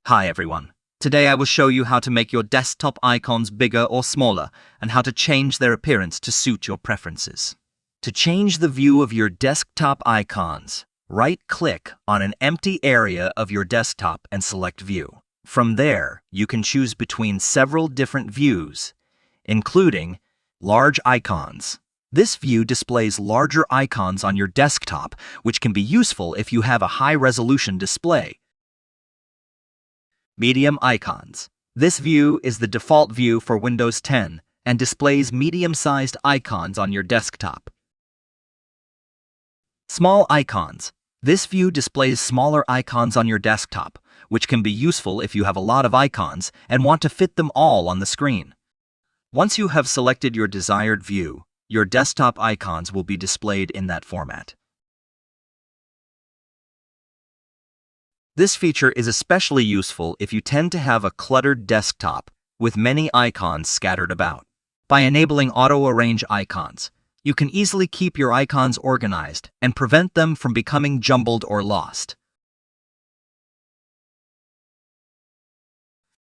Hi everyone. Today I will show you how to make your desktop icons bigger or smaller and how to change their appearance to suit your preferences. To change the view of your desktop icons, right-click on an empty area of your desktop and select View. From there, you can choose between several different views, including Large Icons. This view displays larger icons on your desktop, which can be useful if you have a high-resolution display. Medium Icons. This view is the default view for Windows 10 and displays medium-sized icons on your desktop. Small Icons. This view displays smaller icons on your desktop, which can be useful if you have a lot of icons and want to fit them all on the screen. Once you have selected your desired view, your desktop icons will be displayed in that format. This feature is especially useful if you tend to have a cluttered desktop with many icons scattered about. By enabling auto-arrange icons, you can easily keep your icons organized and prevent them from becoming jumbled or lost.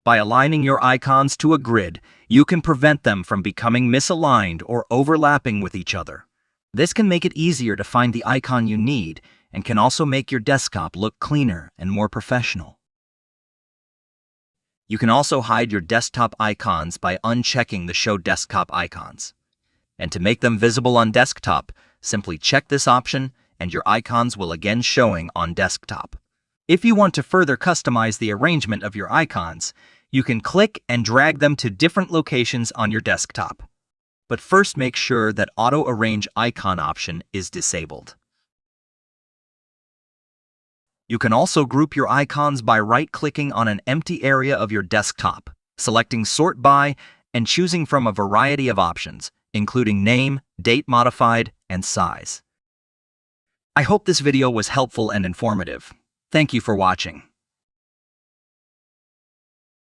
By aligning your icons to a grid, you can prevent them from becoming misaligned or overlapping with each other. This can make it easier to find the icon you need and can also make your desktop look cleaner and more professional. You can also hide your desktop icons by unchecking the Show Desktop Icons. And to make them visible on desktop, simply check this option and your icons will again showing on desktop. If you want to further customize the arrangement of your icons, you can click and drag them to different locations on your desktop. But first make sure that Auto Arrange Icon option is disabled. You can also group your icons by right-clicking on an empty area of your desktop, selecting Sort By, and choosing from a variety of options, including name, date modified, and size. I hope this video was helpful and informative. Thank you for watching.